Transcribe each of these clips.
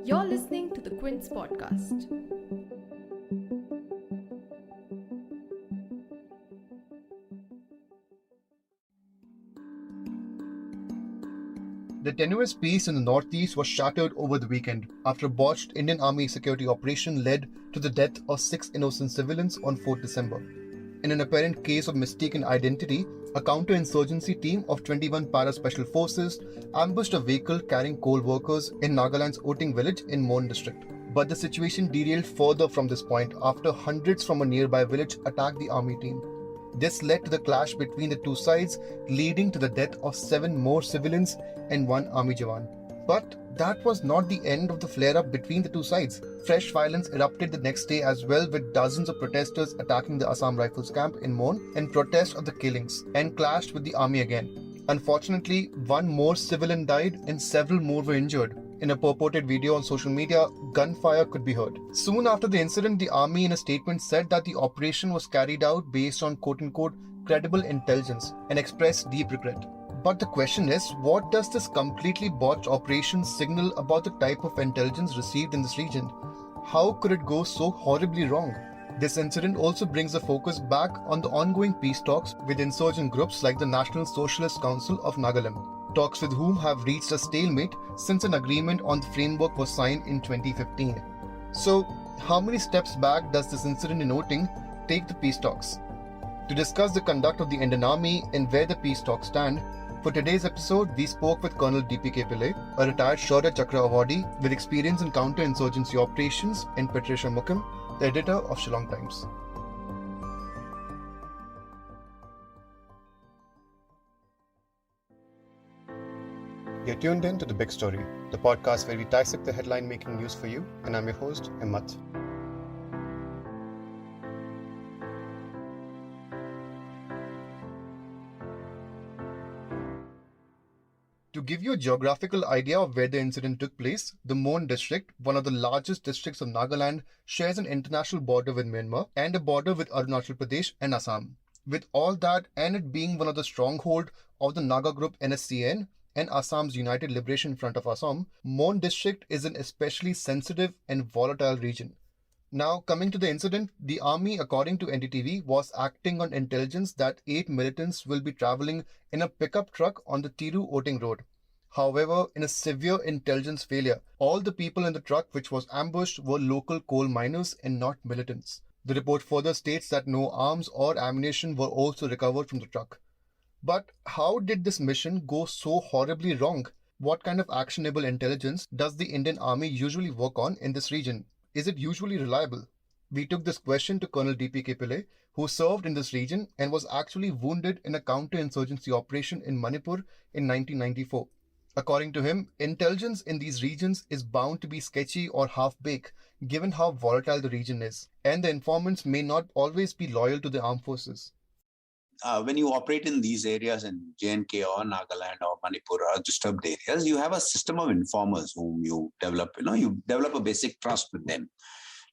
You're listening to the Quint's podcast. The tenuous peace in the northeast was shattered over the weekend after a botched Indian Army security operation led to the death of 6 innocent civilians on 4th December. In an apparent case of mistaken identity, a counter-insurgency team of 21 para-special forces ambushed a vehicle carrying coal workers in Nagaland's Oting village in Mon district. But the situation derailed further from this point after hundreds from a nearby village attacked the army team. This led to the clash between the two sides, leading to the death of 7 more civilians and 1 army jawan. But that was not the end of the flare-up between the two sides. Fresh violence erupted the next day as well, with dozens of protesters attacking the Assam Rifles camp in Mon in protest of the killings and clashed with the army again. Unfortunately, 1 more civilian died and several more were injured. In a purported video on social media, gunfire could be heard. Soon after the incident, the army in a statement said that the operation was carried out based on quote-unquote credible intelligence and expressed deep regret. But the question is, what does this completely botched operation signal about the type of intelligence received in this region? How could it go so horribly wrong? This incident also brings the focus back on the ongoing peace talks with insurgent groups like the National Socialist Council of Nagaland, talks with whom have reached a stalemate since an agreement on the framework was signed in 2015. So, how many steps back does this incident in Oting take the peace talks? To discuss the conduct of the Indian Army and where the peace talks stand, for today's episode, we spoke with Colonel D.P.K. Pillai, a retired Shaurya Chakra awardee with experience in counter-insurgency operations, and Patricia Mukim, the editor of Shillong Times. You're tuned in to The Big Story, the podcast where we dissect the headline-making news for you, and I'm your host, Himmat. To give you a geographical idea of where the incident took place, the Mon district, one of the largest districts of Nagaland, shares an international border with Myanmar and a border with Arunachal Pradesh and Assam. With all that, and it being one of the stronghold of the Naga group NSCN and Assam's United Liberation Front of Assam, Mon district is an especially sensitive and volatile region. Now, coming to the incident, the army, according to NDTV, was acting on intelligence that 8 militants will be travelling in a pickup truck on the Tiru-Oting road. However, in a severe intelligence failure, all the people in the truck which was ambushed were local coal miners and not militants. The report further states that no arms or ammunition were also recovered from the truck. But how did this mission go so horribly wrong? What kind of actionable intelligence does the Indian Army usually work on in this region? Is it usually reliable? We took this question to Colonel D.P.K. Pillai, who served in this region and was actually wounded in a counter-insurgency operation in Manipur in 1994. According to him, intelligence in these regions is bound to be sketchy or half-baked, given how volatile the region is, and the informants may not always be loyal to the armed forces. When you operate in these areas in J&K or Nagaland or Manipur or disturbed areas, you have a system of informers whom you develop. You develop a basic trust with them.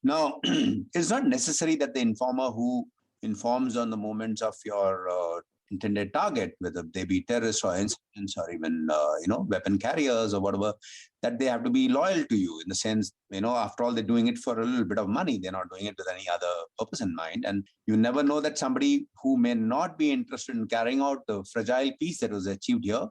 Now, it's not necessary that the informer who informs on the moments of your intended target, whether they be terrorists or insurgents or even weapon carriers or whatever, that they have to be loyal to you in the sense, after all, they're doing it for a little bit of money. They're not doing it with any other purpose in mind. And you never know that somebody who may not be interested in carrying out the fragile peace that was achieved here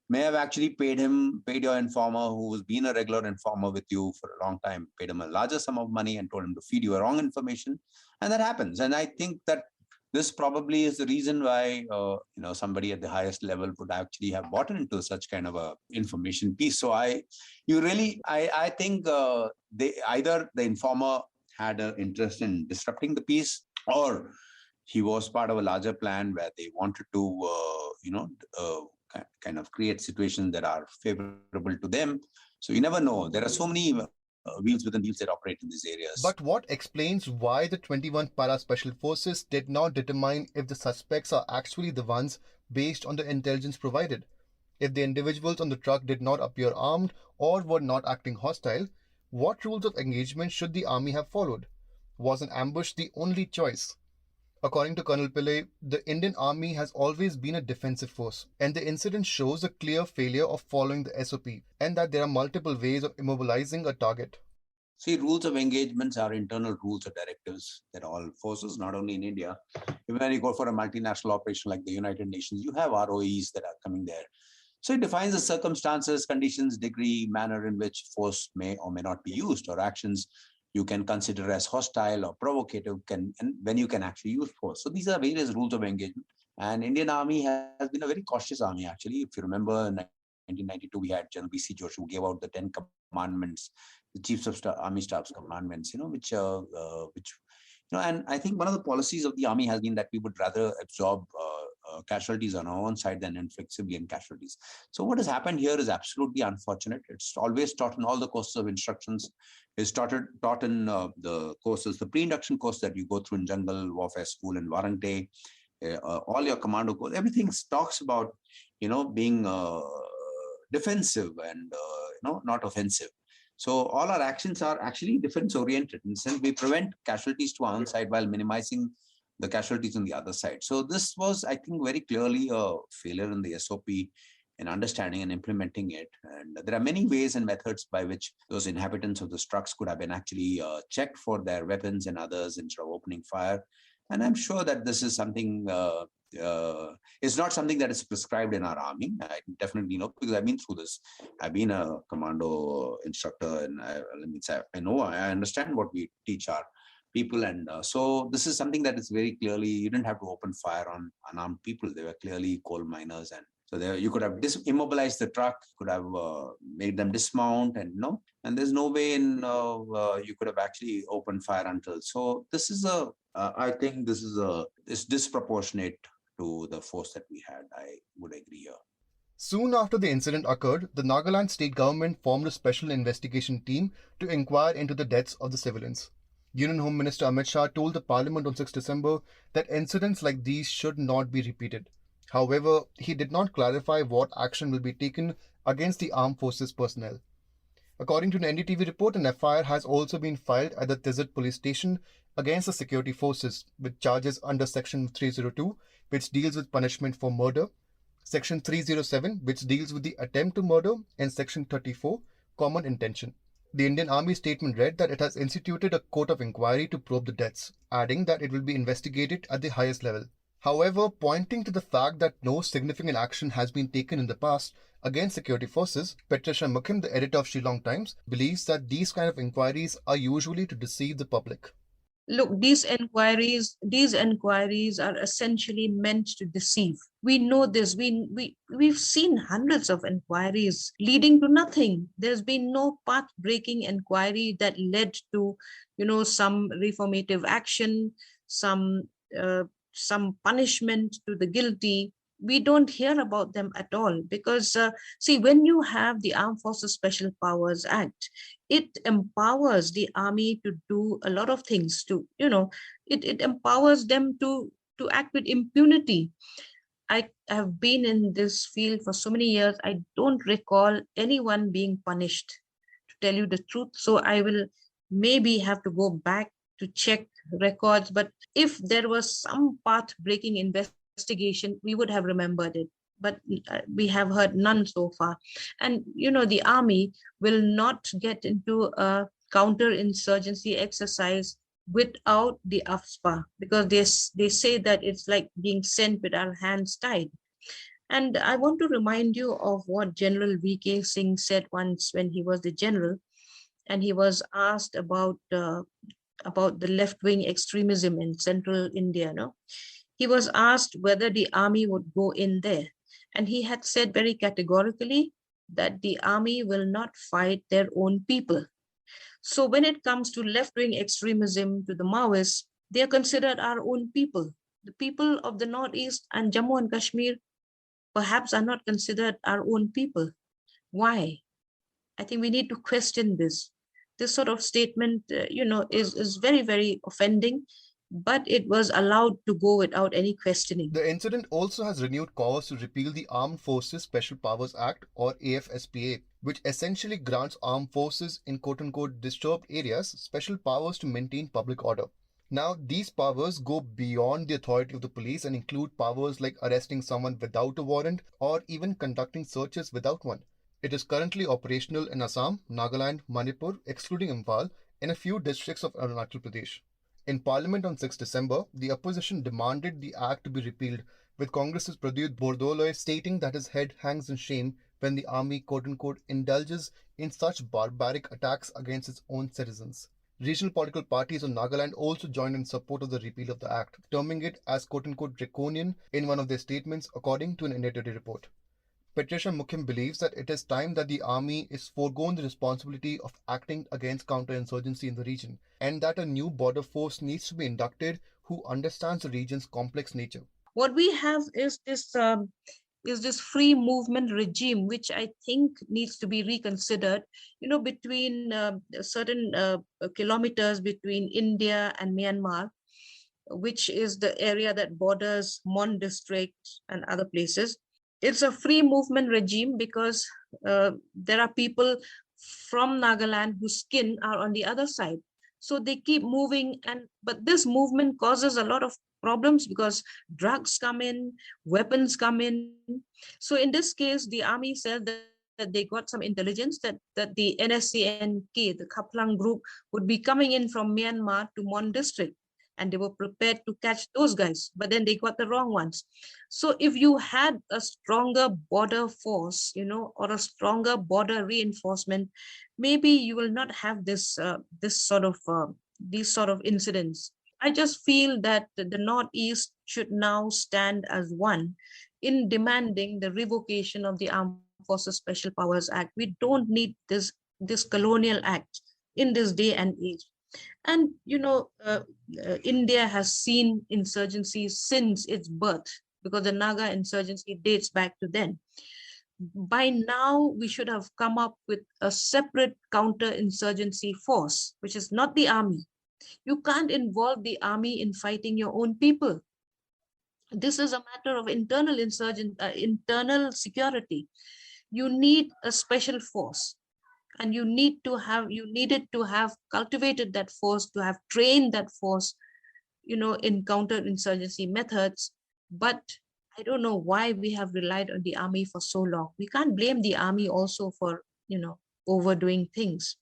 may have actually paid your informer, who has been a regular informer with you for a long time, paid him a larger sum of money and told him to feed you wrong information. And that happens. And I think that this probably is the reason why somebody at the highest level would actually have bought into such kind of a information piece. So I think either the informer had an interest in disrupting the peace, or he was part of a larger plan where they wanted to kind of create situations that are favorable to them. So you never know. There are so many wheels within wheels that operate in these areas. But what explains why the 21 para-special forces did not determine if the suspects are actually the ones based on the intelligence provided? If the individuals on the truck did not appear armed or were not acting hostile, what rules of engagement should the army have followed? Was an ambush the only choice? According to Colonel Pillai, the Indian Army has always been a defensive force, and the incident shows a clear failure of following the SOP, and that there are multiple ways of immobilizing a target. See, rules of engagements are internal rules or directives that all forces, not only in India. Even when you go for a multinational operation like the United Nations, you have ROEs that are coming there. So it defines the circumstances, conditions, degree, manner in which force may or may not be used, or actions you can consider as hostile or provocative, and when you can actually use force. So these are various rules of engagement. And Indian Army has been a very cautious army, actually. If you remember, in 1992, we had General B.C. Joshi who gave out the 10 commandments, the chiefs of army staff's commandments, which and I think one of the policies of the army has been that we would rather absorb casualties on our own side than inflict civilian casualties. So what has happened here is absolutely unfortunate. It's always taught in all the courses of instructions. It's taught in the courses, the pre-induction course that you go through in Jungle Warfare School in Warrante, all your commando course, everything talks about, being defensive and, not offensive. So all our actions are actually defense-oriented. In the sense, we prevent casualties to our own side while minimizing the casualties on the other side. So this was, I think, very clearly a failure in the SOP in understanding and implementing it. And there are many ways and methods by which those inhabitants of the trucks could have been actually checked for their weapons and others instead of opening fire. And I'm sure that this is something, it's not something that is prescribed in our army. I definitely know, because I've been through this. I've been a commando instructor, and I understand what we teach our people. And so this is something that is very clearly, you didn't have to open fire on unarmed people. They were clearly coal miners. And so there, you could have immobilized the truck, could have made them dismount, and and there's no way in you could have actually opened fire until. So this is I think this is disproportionate to the force that we had. I would agree here. Soon after the incident occurred, the Nagaland state government formed a special investigation team to inquire into the deaths of the civilians. Union Home Minister Amit Shah told the Parliament on 6 December that incidents like these should not be repeated. However, he did not clarify what action will be taken against the armed forces personnel. According to an NDTV report, an FIR has also been filed at the Tizit police station against the security forces with charges under Section 302, which deals with punishment for murder, Section 307, which deals with the attempt to murder, and Section 34, common intention. The Indian Army statement read that it has instituted a court of inquiry to probe the deaths, adding that it will be investigated at the highest level. However, pointing to the fact that no significant action has been taken in the past against security forces, Patricia Mukim, the editor of Shillong Times, believes that these kind of inquiries are usually to deceive the public. Look, these inquiries are essentially meant to deceive. We know this. We've seen hundreds of inquiries leading to nothing. There's been no path-breaking inquiry that led to, some reformative action, some punishment to the guilty. We don't hear about them at all because, when you have the Armed Forces Special Powers Act, it empowers the army to do a lot of things. It empowers them to act with impunity. I have been in this field for so many years. I don't recall anyone being punished, to tell you the truth. So I will maybe have to go back to check records. But if there was some path-breaking investigation, we would have remembered it. But we have heard none so far. And, the army will not get into a counter-insurgency exercise without the AFSPA, because they say that it's like being sent with our hands tied. And I want to remind you of what General V.K. Singh said once when he was the general, and he was asked about the left-wing extremism in central India. He was asked whether the army would go in there. And he had said very categorically that the army will not fight their own people. So when it comes to left-wing extremism, to the Maoists, they are considered our own people. The people of the Northeast and Jammu and Kashmir perhaps are not considered our own people. Why? I think we need to question this. This sort of statement, is very, very offending, but it was allowed to go without any questioning. The incident also has renewed calls to repeal the Armed Forces Special Powers Act, or AFSPA, which essentially grants armed forces in quote-unquote disturbed areas special powers to maintain public order. Now, these powers go beyond the authority of the police and include powers like arresting someone without a warrant or even conducting searches without one. It is currently operational in Assam, Nagaland, Manipur, excluding Imphal, and a few districts of Arunachal Pradesh. In Parliament on 6 December, the opposition demanded the act to be repealed, with Congress's Pradyut Bordoloi stating that his head hangs in shame when the army quote unquote indulges in such barbaric attacks against its own citizens. Regional political parties on Nagaland also joined in support of the repeal of the act, terming it as quote unquote draconian in one of their statements, according to an India Today report. Patricia Mukim believes that it is time that the army is foregone the responsibility of acting against counterinsurgency in the region, and that a new border force needs to be inducted who understands the region's complex nature. What we have is this free movement regime, which I think needs to be reconsidered. Between certain kilometers between India and Myanmar, which is the area that borders Mon district and other places. It's a free movement regime because there are people from Nagaland whose skin are on the other side. So they keep moving, but this movement causes a lot of problems because drugs come in, weapons come in. So in this case, the army said that they got some intelligence that the NSCNK, the Kaplang group, would be coming in from Myanmar to Mon district, and they were prepared to catch those guys, but then they got the wrong ones. So if you had a stronger border force, or a stronger border reinforcement, maybe you will not have these sort of incidents. I just feel that the Northeast should now stand as one in demanding the revocation of the Armed Forces Special Powers Act. We don't need this colonial act in this day and age. And India has seen insurgency since its birth, because the Naga insurgency dates back to then. By now, we should have come up with a separate counter-insurgency force, which is not the army. You can't involve the army in fighting your own people. This is a matter of internal security. You need a special force, and you needed to have cultivated that force, to have trained that force, in counter-insurgency methods. But I don't know why we have relied on the army for so long. We can't blame the army also for, overdoing things.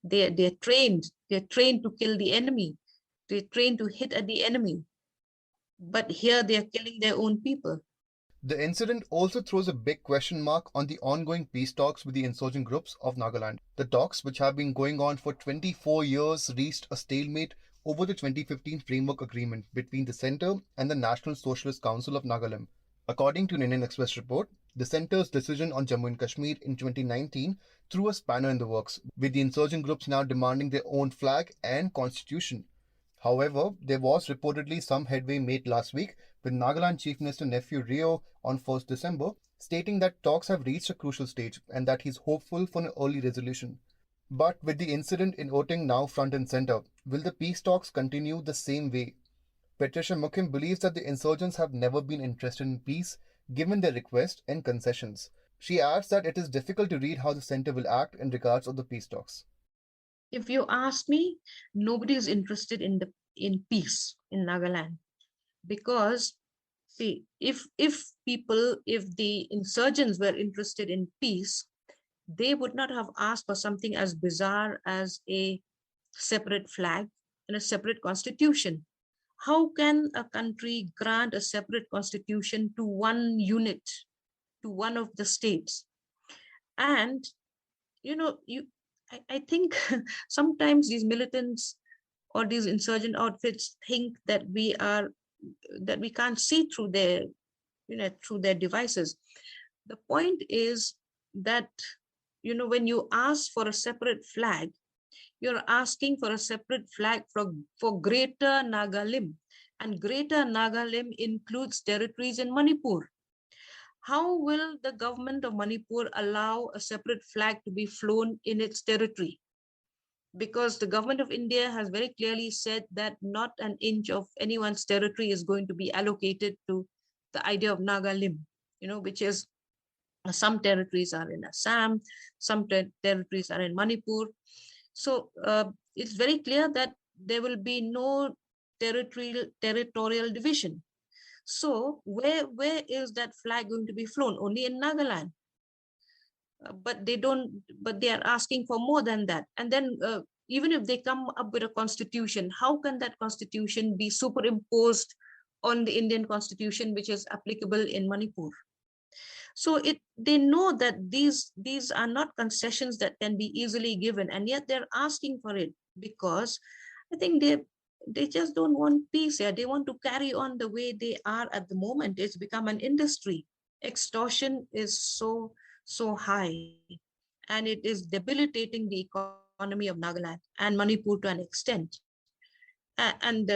They're trained to kill the enemy. They're trained to hit at the enemy. But here they're killing their own people. The incident also throws a big question mark on the ongoing peace talks with the insurgent groups of Nagaland. The talks, which have been going on for 24 years, reached a stalemate over the 2015 Framework Agreement between the Centre and the National Socialist Council of Nagaland. According to an Indian Express report, the Centre's decision on Jammu and Kashmir in 2019 threw a spanner in the works, with the insurgent groups now demanding their own flag and constitution. However, there was reportedly some headway made last week, with Nagaland Chief Minister Nephew Rio on 1st December stating that talks have reached a crucial stage and that he's hopeful for an early resolution. But with the incident in Oting now front and center, will the peace talks continue the same way? Patricia Mukim believes that the insurgents have never been interested in peace, given their request and concessions. She adds that it is difficult to read how the centre will act in regards of the peace talks. If you ask me, nobody is interested in peace in Nagaland, because see, if the insurgents were interested in peace, they would not have asked for something as bizarre as a separate flag and a separate constitution. How can a country grant a separate constitution to one unit, to one of the states? And I think sometimes these militants or these insurgent outfits think that we can't see through their devices. The point is that when you ask for a separate flag, you're asking for a separate flag for Greater Nagalim, and Greater Nagalim includes territories in Manipur. How will the government of Manipur allow a separate flag to be flown in its territory? Because the government of India has very clearly said that not an inch of anyone's territory is going to be allocated to the idea of Nagalim, which is some territories are in Assam, some territories are in Manipur. So it's very clear that there will be no territorial division. So where is that flag going to be flown? Only in Nagaland. But they don't, but they are asking for more than that. And then even if they come up with a constitution, how can that constitution be superimposed on the Indian constitution, which is applicable in Manipur? So they know that these are not concessions that can be easily given, and yet they're asking for it because I think they just don't want peace here. They want to carry on the way they are at the moment. It's become an industry. Extortion is so high, and it is debilitating the economy of Nagaland and Manipur to an extent. And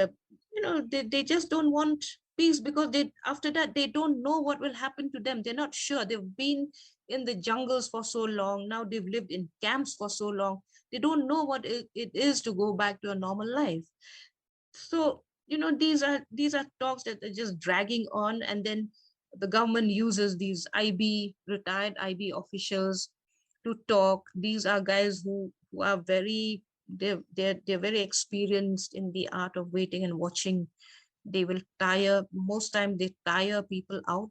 they just don't want peace because after that they don't know what will happen to them. They're not sure. They've been in the jungles for so long. Now they've lived in camps for so long. They don't know what it is to go back to a normal life. So these are talks that are just dragging on, and then the government uses these retired IB officials to talk. These are guys who are they're very experienced in the art of waiting and watching. They will most time they tire people out.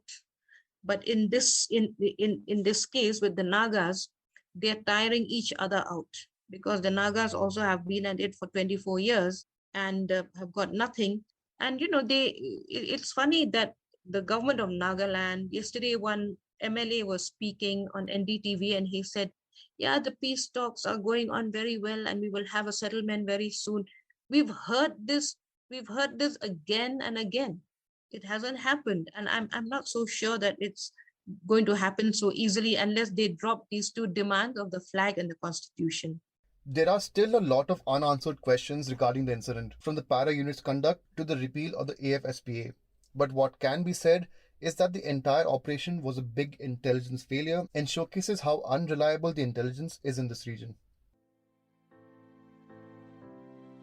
But in this case with the Nagas, they're tiring each other out, because the Nagas also have been at it for 24 years and have got nothing. And it's funny that the government of Nagaland, yesterday one MLA was speaking on NDTV, and he said, yeah, the peace talks are going on very well and we will have a settlement very soon. We've heard this again and again. It hasn't happened, and I'm not so sure that it's going to happen so easily unless they drop these two demands of the flag and the constitution. There are still a lot of unanswered questions regarding the incident, from the para unit's conduct to the repeal of the AFSPA. But what can be said is that the entire operation was a big intelligence failure and showcases how unreliable the intelligence is in this region.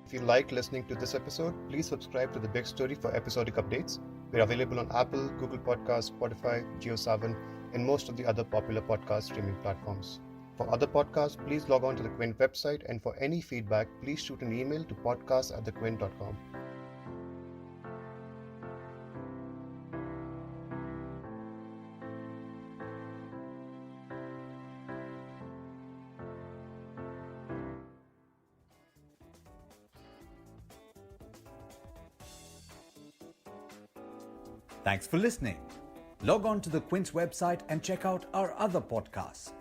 If you liked listening to this episode, please subscribe to The Big Story for episodic updates. We're available on Apple, Google Podcasts, Spotify, JioSaavn, and most of the other popular podcast streaming platforms. For other podcasts, please log on to the Quint website, and for any feedback, please shoot an email to podcast@thequint.com. Thanks for listening. Log on to the Quint's website and check out our other podcasts.